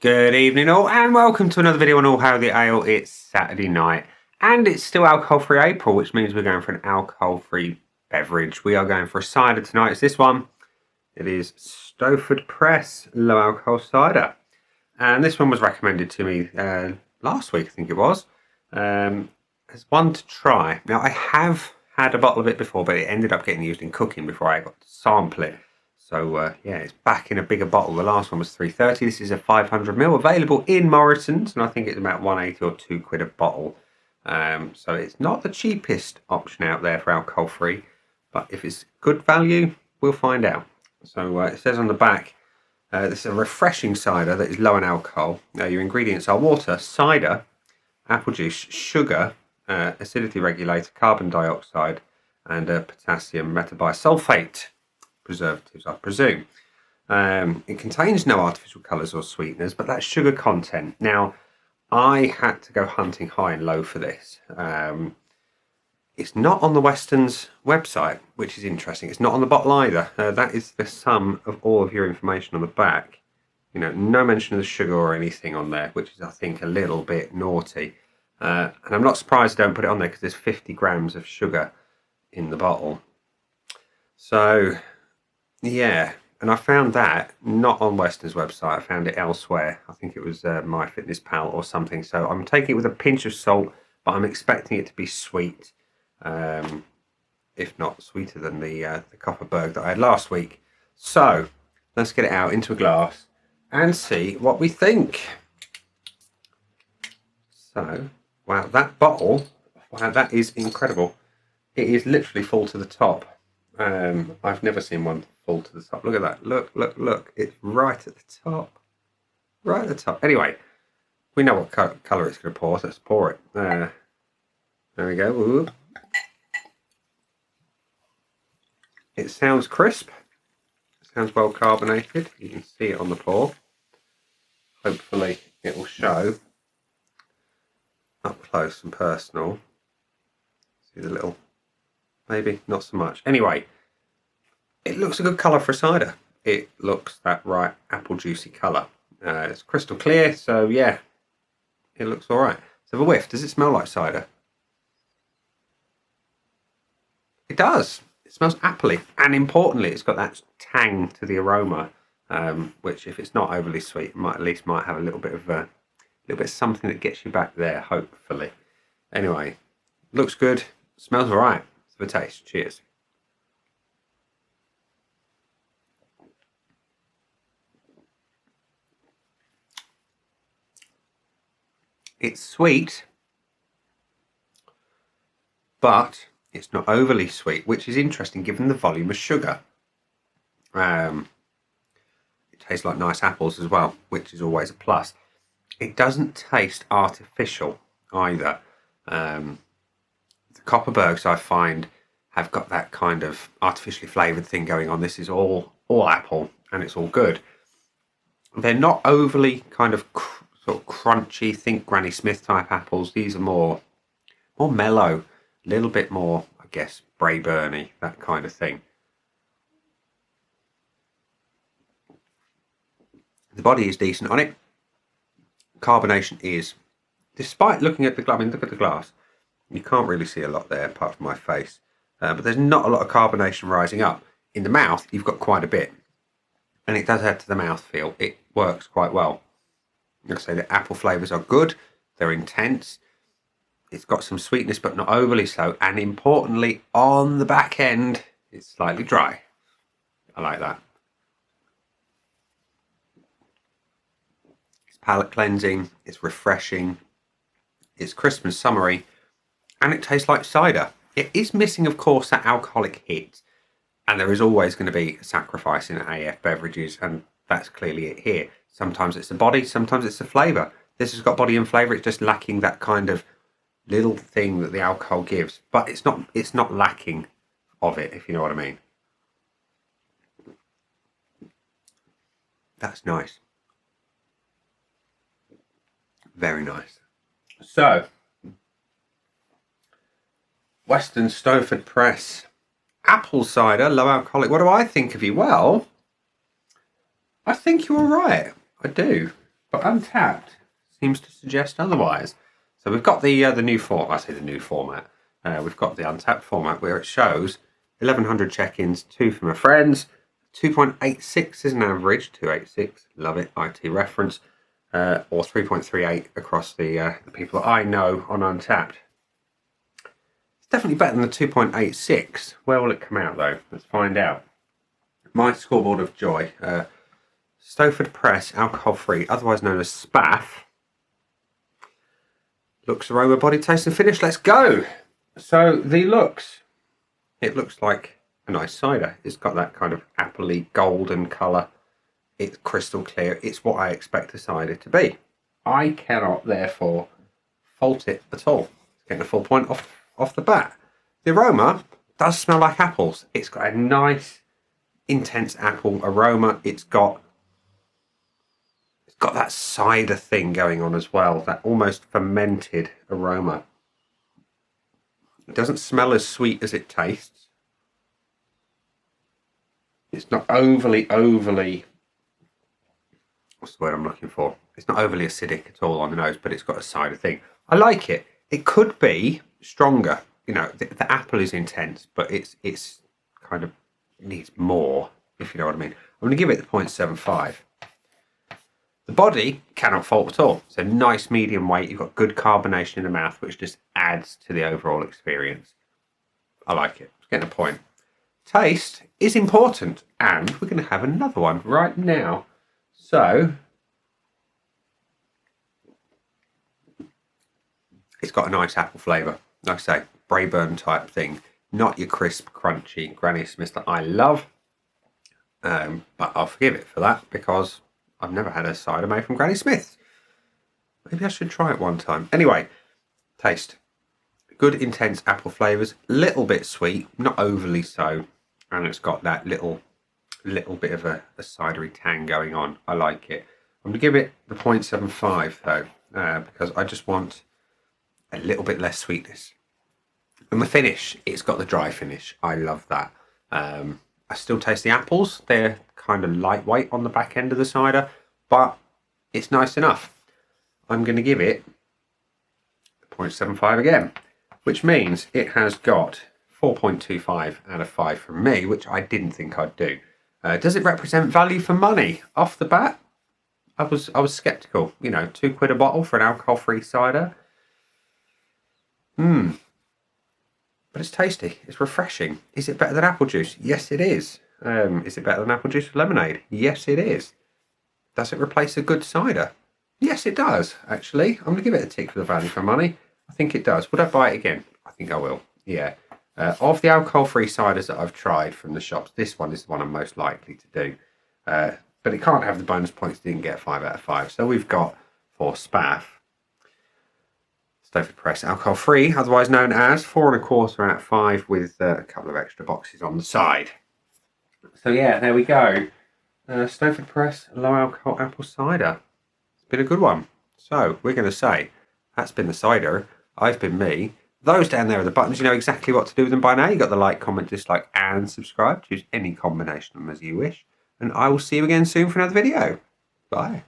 Good evening all, and welcome to another video on All Hail the Ale. It's Saturday night and it's still alcohol-free April, which means we're going for an alcohol-free beverage. We are going for a cider tonight. It's this one. It is Stowford Press Low Alcohol Cider, and this one was recommended to me last week, I think it was, as one to try. Now, I have had a bottle of it before, but it ended up getting used in cooking before I got to sample it. So yeah, it's back in a bigger bottle. The last one was 330. This is a 500ml, available in Morrison's, and I think it's about 180 or £2 a bottle. So it's not the cheapest option out there for alcohol free, but if it's good value, we'll find out. So it says on the back, this is a refreshing cider that is low in alcohol. Your ingredients are water, cider, apple juice, sugar, acidity regulator, carbon dioxide, and potassium metabisulfate. Preservatives, I presume. It contains no artificial colours or sweeteners, but that's sugar content. Now, I had to go hunting high and low for this. It's not on the Westons website, which is interesting. It's not on the bottle either. That is the sum of all of your information on the back. You know, no mention of the sugar or anything on there, which is, I think, a little bit naughty. And I'm not surprised they don't put it on there because there's 50 grams of sugar in the bottle. So yeah, and I found that not on Westons website. I found it elsewhere. I think it was MyFitnessPal or something. So I'm taking it with a pinch of salt, but I'm expecting it to be sweet, if not sweeter than the Copperberg that I had last week. So let's get it out into a glass and see what we think. So, wow, that bottle, wow, that is incredible. It is literally full to the top. I've never seen one full to the top. Look at that. Look, look, look. It's right at the top. Right at the top. Anyway, we know what colour it's going to pour, so let's pour it. There we go. Ooh. It sounds crisp. It sounds well carbonated. You can see it on the pour. Hopefully it will show up close and personal. See the little... Maybe not so much. Anyway, it looks a good colour for a cider. It looks that right apple juicy colour. It's crystal clear, so yeah, it looks all right. So the whiff, does it smell like cider? It does. It smells appley, and importantly, it's got that tang to the aroma, which, if it's not overly sweet, might have a little bit of something that gets you back there. Hopefully. Anyway, looks good. Smells all right. The taste. Cheers. It's sweet, but it's not overly sweet, which is interesting given the volume of sugar. It tastes like nice apples as well, which is always a plus. It doesn't taste artificial either. The Copperbergs, I find, have got that kind of artificially flavoured thing going on. This is all apple, and it's all good. They're not overly kind of sort of crunchy, think Granny Smith type apples. These are more mellow, a little bit more, I guess, Braeburny, that kind of thing. The body is decent on it. Carbonation is, despite looking at the glass, I mean, look at the glass. You can't really see a lot there apart from my face. But there's not a lot of carbonation rising up. In the mouth, you've got quite a bit. And it does add to the mouthfeel. It works quite well. Like I say, the apple flavours are good. They're intense. It's got some sweetness, but not overly so. And importantly, on the back end, it's slightly dry. I like that. It's palate cleansing. It's refreshing. It's crisp and summery. And it tastes like cider. It is missing, of course, that alcoholic hit. And there is always going to be a sacrifice in AF beverages, and that's clearly it here. Sometimes it's the body, sometimes it's the flavour. This has got body and flavour. It's just lacking that kind of little thing that the alcohol gives. But it's not lacking of it, if you know what I mean. That's nice. Very nice. So, Westons Stowford Press apple cider, low alcoholic. What do I think of you? Well, I think you're all right. I do. but Untapped seems to suggest otherwise. So we've got the new format. I say the new format. We've got the Untapped format where it shows 1,100 check-ins, 2 from my friends, 2.86 is an average, 286, love it, IT reference, or 3.38 across the people that I know on Untapped. It's definitely better than the 2.86. Where will it come out though? Let's find out. My scoreboard of joy. Stowford Press, alcohol-free, otherwise known as SPAF. Looks, aroma, body, taste and finish. Let's go! So the looks. It looks like a nice cider. It's got that kind of appley golden colour. It's crystal clear. It's what I expect a cider to be. I cannot therefore fault it at all. It's getting a full point off the bat. The aroma does smell like apples. It's got a nice intense apple aroma. It's got that cider thing going on as well, that almost fermented aroma. It doesn't smell as sweet as it tastes. It's not overly, what's the word I'm looking for? It's not overly acidic at all on the nose, but it's got a cider thing. I like it. It could be stronger. You know, the apple is intense, but it's kind of needs more, if you know what I mean. I'm going to give it the 0.75. The body cannot fault at all. It's a nice medium weight. You've got good carbonation in the mouth, which just adds to the overall experience. I like it. It's getting a point. Taste is important, and we're going to have another one right now. So, it's got a nice apple flavour. Like I say, Braeburn type thing. Not your crisp, crunchy Granny Smith that I love. But I'll forgive it for that because I've never had a cider made from Granny Smith's. Maybe I should try it one time. Anyway, taste. Good intense apple flavours. Little bit sweet, not overly so. And it's got that little bit of a cidery tang going on. I like it. I'm going to give it the 0.75 though, because I just want a little bit less sweetness. And the finish, it's got the dry finish. I love that. I still taste the apples. They're kind of lightweight on the back end of the cider, but it's nice enough. I'm going to give it 0.75 again, which means it has got 4.25 out of 5 from me, which I didn't think I'd do. Does it represent value for money? Off the bat, I was sceptical. You know, £2 a bottle for an alcohol-free cider. But it's tasty. It's refreshing. Is it better than apple juice? Yes, it is. Is it better than apple juice with lemonade? Yes, it is. Does it replace a good cider? Yes, it does, actually. I'm going to give it a tick for the value for money. I think it does. Would I buy it again? I think I will. Yeah. Of the alcohol-free ciders that I've tried from the shops, this one is the one I'm most likely to do. But it can't have the bonus points. It didn't get 5 out of 5. So we've got for SPAF, Stowford Press alcohol-free, otherwise known as 4.25 out of 5 with a couple of extra boxes on the side. So yeah, there we go. Stowford Press Low Alcohol Apple Cider. It's been a good one. So we're going to say, that's been the cider. I've been me. Those down there are the buttons. You know exactly what to do with them by now. You've got the like, comment, dislike and subscribe. Choose any combination of them as you wish. And I will see you again soon for another video. Bye.